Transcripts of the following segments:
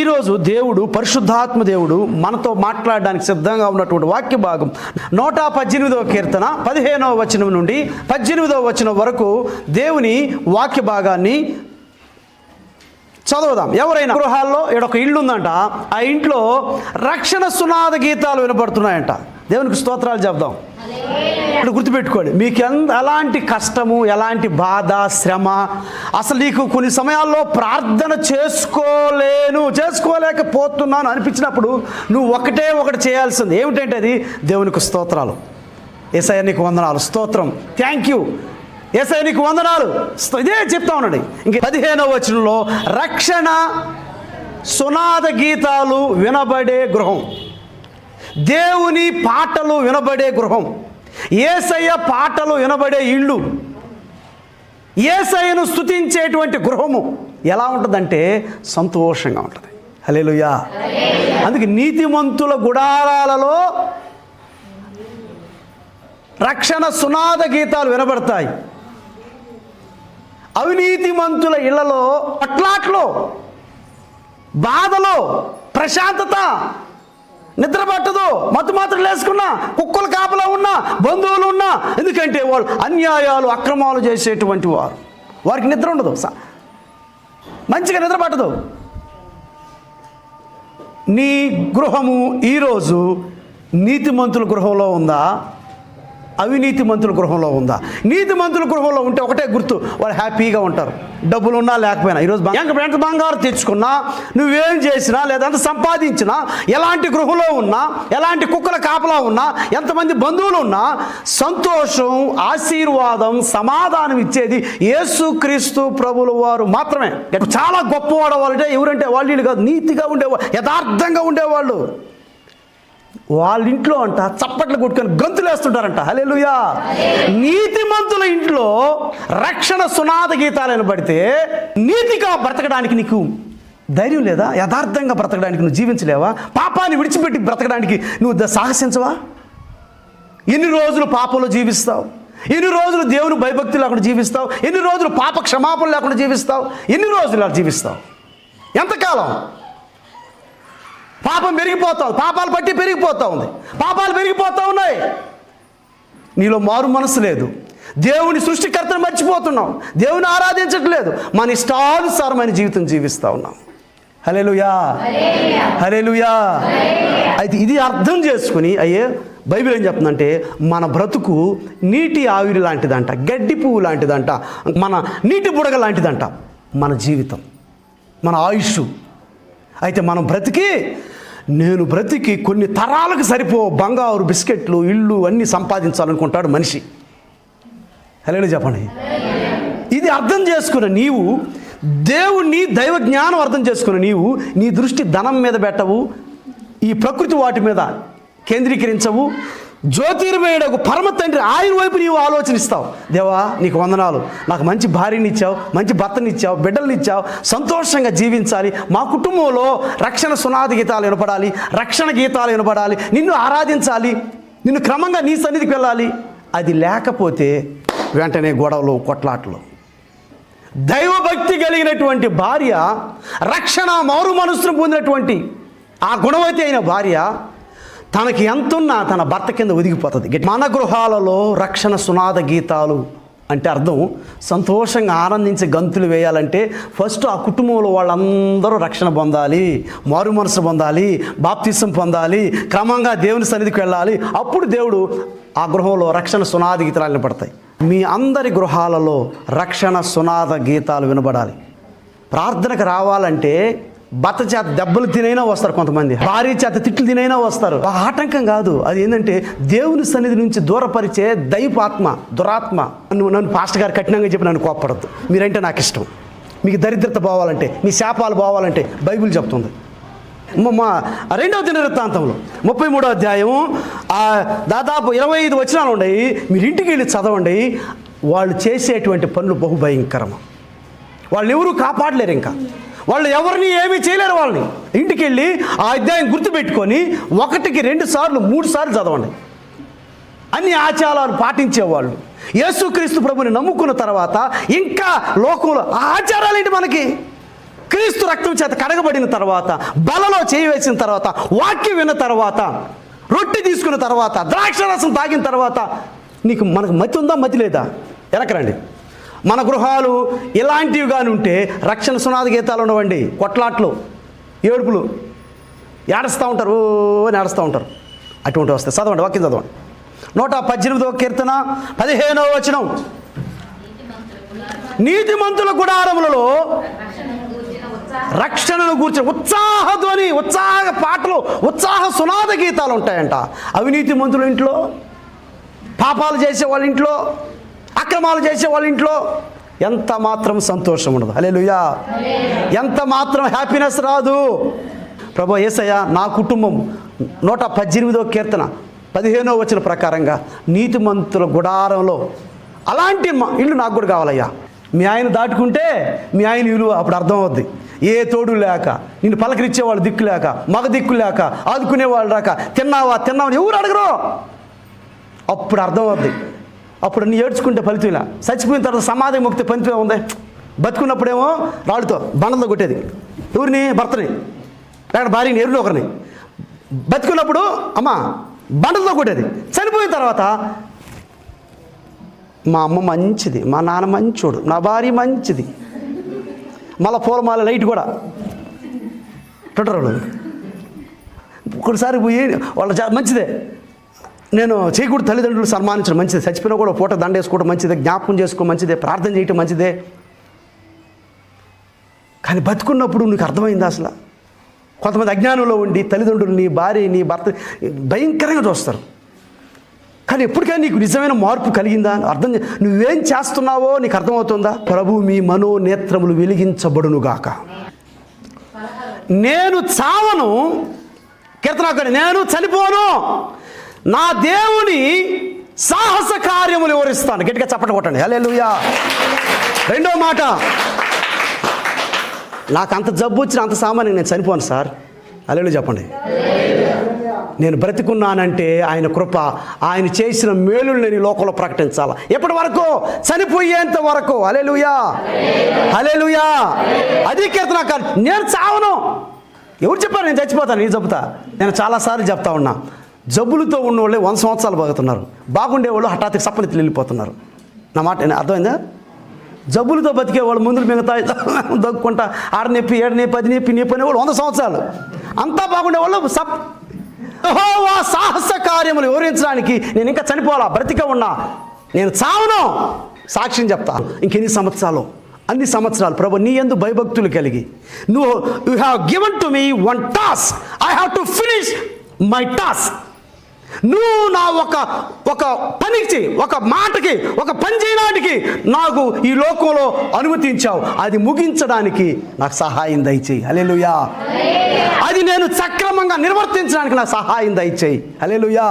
ఈరోజు దేవుడు, పరిశుద్ధాత్మ దేవుడు మనతో మాట్లాడడానికి సిద్ధంగా ఉన్నటువంటి వాక్య భాగం 118వ కీర్తన 15వ వచనం నుండి 18వ వచనం వరకు దేవుని వాక్య భాగాన్ని చదువుదాం. ఎవరైనా గృహాల్లో ఈడొక ఇల్లు ఉందంట, ఆ ఇంట్లో రక్షణ సునాద గీతాలు వినపడుతున్నాయంట. దేవునికి స్తోత్రాలు చెప్దాం. గుర్తుపెట్టుకోండి, మీకు ఎలాంటి కష్టము, ఎలాంటి బాధ, శ్రమ, అసలు నీకు కొన్ని సమయాల్లో ప్రార్థన చేసుకోలేకపోతున్నాను అనిపించినప్పుడు నువ్వు ఒకటి చేయాల్సింది ఏమిటంటే అది దేవునికి స్తోత్రాలు. యేసయ్య నీకు వందనాలు, స్తోత్రం, థ్యాంక్ యూ యేసయ్య నీకు వందనాలు, ఇదే చెప్తా ఉన్నాడు. ఇంక 15వ వచనంలో రక్షణ సునాద గీతాలు వినబడే గృహం, దేవుని పాటలు వినబడే గృహం, యేసయ్య పాటలు వినబడే ఇళ్ళు, యేసయ్యను స్తుతించేటువంటి గృహము ఎలా ఉంటుందంటే సంతోషంగా ఉంటుంది. హల్లెలూయా. అందుకే నీతిమంతుల గుడారాలలో రక్షణ సునాద గీతాలు వినబడతాయి. అవినీతిమంతుల ఇళ్లలో పట్లాట్లో, బాధలో ప్రశాంతత, నిద్ర పట్టదు, మత్తు మాత్రలు వేసుకున్నా, కుక్కలు కాపలా ఉన్నా, బంధువులు ఉన్నా, ఎందుకంటే వాళ్ళు అన్యాయాలు అక్రమాలు చేసేటువంటి వారు, వారికి నిద్ర ఉండదు, మంచిగా నిద్ర పట్టదు. నీ గృహము ఈరోజు నీతిమంతుల గృహంలో ఉందా, అవినీతిమంతుల గృహంలో ఉందా? నీతిమంతుల గృహంలో ఉంటే ఒకటే గుర్తు, వాళ్ళు హ్యాపీగా ఉంటారు, డబ్బులు ఉన్నా లేకపోయినా. ఈరోజు ఎంత బంగారు తెచ్చుకున్నా, నువ్వేం చేసినా, లేదంటే సంపాదించినా, ఎలాంటి గృహంలో ఉన్నా, ఎలాంటి కుక్కల కాపలా ఉన్నా, ఎంతమంది బంధువులు ఉన్నా, సంతోషం, ఆశీర్వాదం, సమాధానం ఇచ్చేది యేసుక్రీస్తు ప్రభుల వారు మాత్రమే. చాలా గొప్పవాడు వాళ్ళంటే ఎవరంటే వాళ్ళు కాదు, నీతిగా ఉండేవాళ్ళు, యథార్థంగా ఉండేవాళ్ళు. వాళ్ళ ఇంట్లో అంట చప్పట్లు కొట్టుకొని గంతులు వేస్తుంటారంట. హల్లెలూయా. నీతిమంతుల ఇంట్లో రక్షణ సునాద గీతాలు వినబడితే నీతిగా బ్రతకడానికి నీకు ధైర్యం లేదా? యథార్థంగా బ్రతకడానికి నువ్వు జీవించలేవా? పాపాన్ని విడిచిపెట్టి బ్రతకడానికి నువ్వు సాహసించవా? ఎన్ని రోజులు పాపంలో జీవిస్తావు? ఎన్ని రోజులు దేవుని భయభక్తి లేకుండా జీవిస్తావు? ఎన్ని రోజులు పాప క్షమాపణ లేకుండా జీవిస్తావు? ఎన్ని రోజులు అలా జీవిస్తావు? ఎంతకాలం? పాపం పెరిగిపోతావు, పాపాలు పట్టి పెరిగిపోతూ ఉంది, పాపాలు పెరిగిపోతూ ఉన్నాయి. నీలో మారు మనసు లేదు, దేవుని సృష్టికర్తను మర్చిపోతున్నావు, దేవుని ఆరాధించట్లేదు, మన ఇష్టానుసారమైన జీవితం జీవిస్తూ ఉన్నాం. హల్లెలూయా, హల్లెలూయా. అయితే ఇది అర్థం చేసుకుని బైబిల్ ఏం చెప్తుందంటే మన బ్రతుకు నీటి ఆవిరి లాంటిదంట, గడ్డి పువ్వు లాంటిదంట, మన నీటి బుడగ లాంటిదంట మన జీవితం, మన ఆయుష్. అయితే మనం నేను బ్రతికి కొన్ని తరాలకు సరిపో బంగారు బిస్కెట్లు, ఇళ్ళు అన్నీ సంపాదించాలనుకుంటాడు మనిషి. హల్లెలూయా చెప్పండి. ఇది అర్థం చేసుకున్న నీవు, దేవుణ్ణి, దైవ జ్ఞానం అర్థం చేసుకున్న నీవు, నీ దృష్టి ధనం మీద పెట్టవు, ఈ ప్రకృతి వాటి మీద కేంద్రీకరించవు. జ్యోతిర్మయుడకు పరమ తండ్రి ఆయన వైపు నీవు ఆలోచనిస్తావు. దేవా నీకు వందనాలు, నాకు మంచి భార్యని ఇచ్చావు, మంచి భర్తని ఇచ్చావు, బిడ్డల్ని ఇచ్చావు, సంతోషంగా జీవించాలి, మా కుటుంబంలో రక్షణ సునాద గీతాలు వినపడాలి, రక్షణ గీతాలు వినపడాలి, నిన్ను ఆరాధించాలి, నిన్ను క్రమంగా నీ సన్నిధికి వెళ్ళాలి. అది లేకపోతే వెంటనే గొడవలు, కొట్లాట్లు. దైవభక్తి కలిగినటువంటి భార్య, రక్షణ మారు మనస్సును పొందినటువంటి ఆ గుణవతి అయిన భార్య తనకి ఎంతున్నా తన భర్త కింద ఒదిగిపోతుంది. మన గృహాలలో రక్షణ సునాద గీతాలు అంటే అర్థం సంతోషంగా ఆనందించి గంతులు వేయాలంటే ఫస్ట్ ఆ కుటుంబంలో వాళ్ళందరూ రక్షణ పొందాలి, మారు మనసు పొందాలి, బాప్తిసం పొందాలి, క్రమంగా దేవుని సన్నిధికి వెళ్ళాలి. అప్పుడు దేవుడు ఆ గృహంలో రక్షణ సునాద గీతాలు వినపడతాయి. మీ అందరి గృహాలలో రక్షణ సునాద గీతాలు వినబడాలి. ప్రార్థనకు రావాలంటే భర్త చేత దెబ్బలు తినైనా వస్తారు, కొంతమంది భార్య చేత తిట్లు తినైనా వస్తారు. ఆటంకం కాదు, అది ఏంటంటే దేవుని సన్నిధి నుంచి దూరపరిచే దైవాత్మ, దురాత్మ. నన్ను పాస్టర్ గారు కఠినంగా చెప్పి నన్ను కోప్పడద్దు, మీరంటే నాకు ఇష్టం, మీకు దరిద్రత పోవాలంటే, మీ శాపాలు పోవాలంటే బైబిల్ చెప్తుంది. మా 2వ దినవృత్తాంతంలో 33వ అధ్యాయం దాదాపు 25 వచనాలు ఉన్నాయి. మీరు ఇంటికి వెళ్ళి చదవండి. వాళ్ళు చేసేటువంటి పనులు బహుభయంకరము. వాళ్ళు ఎవరూ కాపాడలేరు, ఇంకా వాళ్ళు ఎవరిని ఏమీ చేయలేరు. వాళ్ళని ఇంటికి వెళ్ళి ఆ అధ్యాయం గుర్తుపెట్టుకొని 1కి 2 సార్లు 3 సార్లు చదవండి. అన్ని ఆచారాలు పాటించేవాళ్ళు, యేసుక్రీస్తు ప్రభుని నమ్ముకున్న తర్వాత ఇంకా లోకంలో ఆ ఆచారాలు ఏంటి మనకి? క్రీస్తు రక్తం చేత కడగబడిన తర్వాత, బలలో చేయి వేసిన తర్వాత, వాక్యం విన్న తర్వాత, రొట్టె తీసుకున్న తర్వాత, ద్రాక్షరసం తాగిన తర్వాత మనకు మతి ఉందా, మతి లేదా? వెనకరండి. మన గృహాలు ఇలాంటివి కానీ ఉంటే రక్షణ సునాద గీతాలు ఉండవండి, కొట్లాట్లు, ఏడుపులు, ఏడుస్తూ ఉంటారు, అని ఏడుస్తూ ఉంటారు. అటువంటి వస్తాయి. చదవండి, వాక్యం చదవండి. 118వ కీర్తన 15వ వచనం. నీతిమంతుల గుడారములలో రక్షణను గూర్చిన ఉత్సాహధ్వని, ఉత్సాహ పాటలు, ఉత్సాహ సునాద గీతాలు ఉంటాయంట. అవినీతి మంతుల ఇంట్లో, పాపాలు చేసే వాళ్ళ ఇంట్లో, అక్రమాలు చేసే వాళ్ళ ఇంట్లో ఎంత మాత్రం సంతోషం ఉండదు. హల్లెలూయా. ఎంత మాత్రం హ్యాపీనెస్ రాదు. ప్రభు యేసయ్య, నా కుటుంబం 118వ కీర్తన 15వ వచనం ప్రకారంగా నీతిమంతుల గుడారంలో అలాంటి ఇల్లు నాకు కూడా కావాలయ్యా. మీ ఆయన దాటుకుంటే మీ ఆయన విలువ అప్పుడు అర్థమవుద్ది. ఏ తోడు లేక, నిన్ను పలకరించేవాళ్ళు దిక్కు లేక, మగ దిక్కు లేక, ఆదుకునేవాళ్ళు రాక, తిన్నావా ఎవరు అడగరు. అప్పుడు అర్థమవుద్ది. అప్పుడు నీ ఏడ్చుకుంటే ఫలితం ఇలా. చచ్చిపోయిన తర్వాత సమాధి ముక్తి ఫలితం ఉంది. బతుకున్నప్పుడేమో రాళ్ళతో బండలతో కొట్టేది ఎవరిని, భర్తని, లేక భార్యని, ఎవరిని ఒకరిని. బతుకున్నప్పుడు అమ్మ బండలతో కొట్టేది. చనిపోయిన తర్వాత మా అమ్మ మంచిది, మా నాన్న మంచోడు, నా భార్య మంచిది, మళ్ళీ పూలమాల లైట్ కూడా పెట్టరు. ఒకసారి పోయి వాళ్ళ మంచిదే, నేను చేయకూడదు, తల్లిదండ్రులు సన్మానించడం మంచిదే, చచ్చిపోయినా కూడా పూట దండ వేసుకోవడం మంచిదే, జ్ఞాపకం చేసుకోవడం మంచిదే, ప్రార్థన చేయటం మంచిదే. కానీ బతుకున్నప్పుడు నీకు అర్థమైంది అసలు? కొంతమంది అజ్ఞానంలో ఉండి తల్లిదండ్రులు, నీ భార్య, నీ భర్త భయంకరంగా చూస్తారు. కానీ ఎప్పటికైనా నీకు నిజమైన మార్పు కలిగిందా? నువ్వేం చేస్తున్నావో నీకు అర్థమవుతుందా? ప్రభు మీ మనోనేత్రములు వెలిగించబడునుగాక. నేను చావను, కీర్తనాకారుడు, నేను చనిపోను, నా దేవుని సాహస కార్యములు వివరిస్తాను. గట్టిగా చప్పట్లు కొట్టండి. హల్లెలూయా. రెండో మాట, నాకు అంత జబ్బు వచ్చిన అంత సామాన్యం నేను చనిపోను సార్. హల్లెలూయా చెప్పండి. నేను బ్రతికున్నానంటే ఆయన కృప, ఆయన చేసిన మేలులు నేను లోకంలో ప్రకటించాలి. ఎప్పటి వరకు? చనిపోయేంత వరకు. హల్లెలూయా, హల్లెలూయా. అది కీర్తనాకారుడు. నేను చావను. ఎవరు చెప్పారు నేను చచ్చిపోతాను? నేను చెబుతా. నేను చాలాసార్లు చెప్తా ఉన్నా, జబ్బులతో ఉన్నవాళ్ళే 100 సంవత్సరాలు బతుకుతున్నారు, బాగుండేవాళ్ళు హఠాత్తుగా సప్పనెత్తులు వెళ్ళిపోతున్నారు. నా మాట అర్థమైందా? జబ్బులతో బతికేవాళ్ళు ముందులు మిగతాయి దక్కుకుంటా 6 నొప్పి 7 నొప్పి 10 నొప్పి నొప్పి అనేవాళ్ళు 100 సంవత్సరాలు. అంతా బాగుండేవాళ్ళు యెహోవా సాహస కార్యములు వివరించడానికి నేను ఇంకా చనిపోవాలా, బ్రతికే ఉన్నా, నేను చావను. సాక్ష్యం చెప్తా. ఇంకెన్ని సంవత్సరాలు? అన్ని సంవత్సరాలు ప్రభు నీ యందు భయభక్తులు కలిగి, నువ్వు you have given to me one task, I have to finish my task. నువ్వు నా ఒక పనికి, ఒక మాటకి, ఒక పని చేయడానికి నాకు ఈ లోకంలో అనుమతించావు. అది ముగించడానికి నాకు సహాయం దయచేయి. హల్లెలూయా. అది నేను సక్రమంగా నిర్వర్తించడానికి నాకు సహాయం దయచేయి. హల్లెలూయా.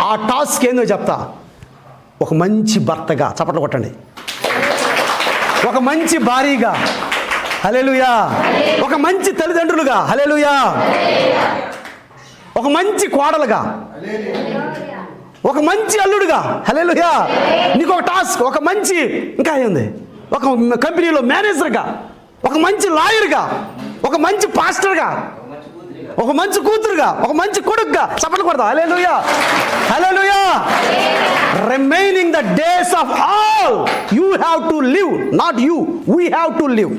ఆ టాస్క్ ఏందో చెప్తా. ఒక మంచి భర్తగా, చప్పట్లు కొట్టండి, ఒక మంచి భార్యగా, హల్లెలూయా, ఒక మంచి తల్లిదండ్రులుగా, హల్లెలూయా, ఒక మంచి కోడలుగా, ఒక మంచి అల్లుడుగా, హల్లెలూయా. నీకు ఒక టాస్క్, ఒక మంచి, ఇంకా ఏంది, ఒక కంపెనీలో మేనేజర్గా, ఒక మంచి లాయర్గా, ఒక మంచి పాస్టర్గా, ఒక మంచి కూతురుగా, ఒక మంచి కొడుకుగా. చప్పట్లు కొడతా. Hallelujah, hallelujah. Remaining the days of all you have to live, not you, we have to live.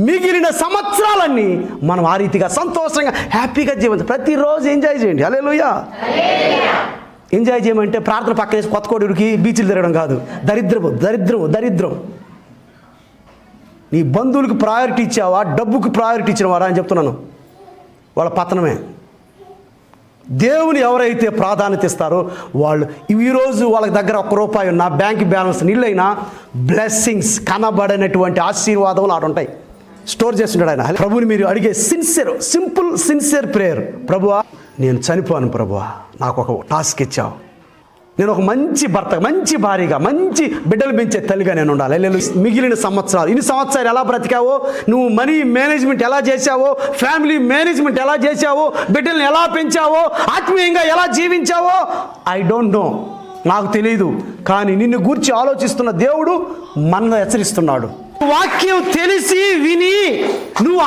మిగిలిన సంవత్సరాలన్నీ మనం ఆ రీతిగా సంతోషంగా హ్యాపీగా జీవించాలి. ప్రతిరోజు ఎంజాయ్ చేయండి. హల్లెలూయా. ఎంజాయ్ చేయమంటే ప్రార్థన పక్క వేసి కొత్త కోడికి బీచ్లు తిరగడం కాదు. దరిద్రము, దరిద్రం, దరిద్రం. నీ బంధువులకు ప్రయారిటీ ఇచ్చావా, డబ్బుకు ప్రయారిటీ ఇచ్చినవారా అని చెప్తున్నాను. వాళ్ళ పతనమే. దేవుని ఎవరైతే ప్రాధాన్యత ఇస్తారో వాళ్ళు ఈరోజు వాళ్ళ దగ్గర ₹1 ఉన్న బ్యాంక్ బ్యాలెన్స్ నీళ్ళైనా బ్లెస్సింగ్స్, కనబడనటువంటి ఆశీర్వాదములు ఆడుంటాయి. స్టోర్ చేస్తుంటాడు ఆయన. ప్రభుని మీరు అడిగే సిన్సియర్ ప్రేయర్, ప్రభువా నేను చనిపోను, ప్రభువా నాకు ఒక టాస్క్ ఇచ్చావు, నేను ఒక మంచి భర్త, మంచి భార్యగా, మంచి బిడ్డలు పెంచే తల్లిగా నేను ఉండాలి. మిగిలిన సంవత్సరాలు, ఇన్ని సంవత్సరాలు ఎలా బ్రతికావో, నువ్వు మనీ మేనేజ్మెంట్ ఎలా చేశావో, ఫ్యామిలీ మేనేజ్మెంట్ ఎలా చేశావో, బిడ్డల్ని ఎలా పెంచావో, ఆత్మీయంగా ఎలా జీవించావో ఐ డోంట్ నో, నాకు తెలియదు. కానీ నిన్ను గూర్చి ఆలోచిస్తున్న దేవుడు మనల్ని హెచ్చరిస్తున్నాడు. వాక్యం తెలిసి విని నువ్వు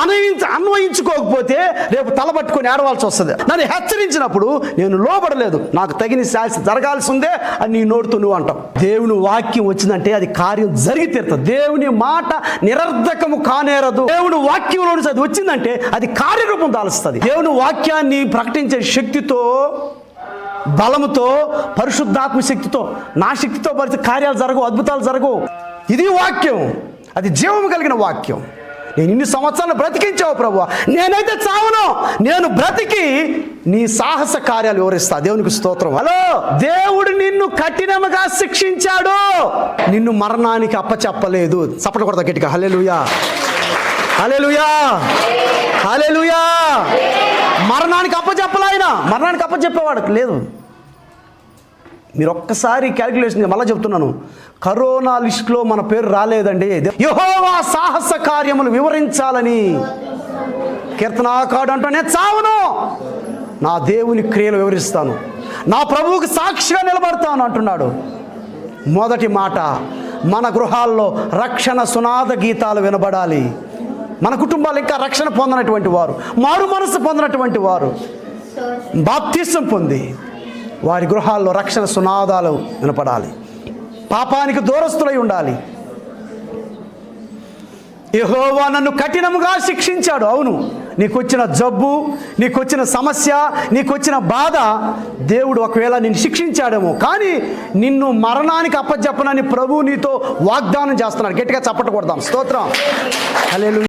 అన్వయించుకోకపోతే రేపు తలబట్టుకొని ఏడవాల్సి వస్తుంది. నన్ను హెచ్చరించినప్పుడు నేను లోబడలేదు, నాకు తగిన శాస్తి జరగాల్సి ఉందే అని నీ నోడుతూ నువ్వు అంటావు. దేవుని వాక్యం వచ్చిందంటే అది కార్యం జరిగి తీరుతుంది. దేవుని మాట నిరర్ధకము కానేరదు. దేవుని వాక్యంలో నుంచి అది వచ్చిందంటే అది కార్యరూపం దాల్స్తుంది. దేవుని వాక్యాన్ని ప్రకటించే శక్తితో, బలముతో, పరిశుద్ధాత్మ శక్తితో, నా శక్తితో పరిస్థితి కార్యాలు జరగవు, అద్భుతాలు జరగవు. ఇది వాక్యం, అది జీవము కలిగిన వాక్యం. నేను ఇన్ని సంవత్సరాలు బ్రతికించావు ప్రభువా, నేనైతే చావును, నేను బ్రతికి నీ సాహస కార్యాలు వివరిస్తా. దేవునికి స్తోత్రం. హలో, దేవుడు నిన్ను కఠినముగా శిక్షించాడు, నిన్ను మరణానికి అప్పచెప్పలేదు. చప్పట్లు కొడతా గట్టిగా. హల్లెలూయా, హల్లెలూయా, హల్లెలూయా. మరణానికి అప్పచెప్పలే ఆయన, మరణానికి అప్పచెప్పేవాడు లేదు. మీరు ఒక్కసారి క్యాలిక్యులేషన్, మళ్ళీ చెప్తున్నాను, కరోనా లిస్టులో మన పేరు రాలేదండి. యెహోవా సాహస కార్యములు వివరించాలని కీర్తనాకారుడు అంటూ, నేను చావును, నా దేవుని క్రియలు వివరిస్తాను, నా ప్రభువుకు సాక్షిగా నిలబడతాను అంటున్నాడు. మొదటి మాట, మన గృహాల్లో రక్షణ సునాద గీతాలు వినబడాలి. మన కుటుంబాలు ఇంకా రక్షణ పొందినటువంటి వారు, మారు మనసు పొందినటువంటి వారు, బాప్తిసం పొంది వారి గృహాల్లో రక్షణ సునాదాలు వినపడాలి. పాపానికి దూరస్తులై ఉండాలి. యెహోవా నన్ను కఠినముగా శిక్షించాడు. అవును, నీకొచ్చిన జబ్బు, నీకొచ్చిన సమస్య, నీకొచ్చిన బాధ దేవుడు ఒకవేళ నిన్ను శిక్షించాడేమో, కానీ నిన్ను మరణానికి అప్పచెప్పనని ప్రభువు నీతో వాగ్దానం చేస్తున్నాడు. గట్టిగా చప్పట్లు కొడదాం. స్తోత్రం. హల్లెలూయా.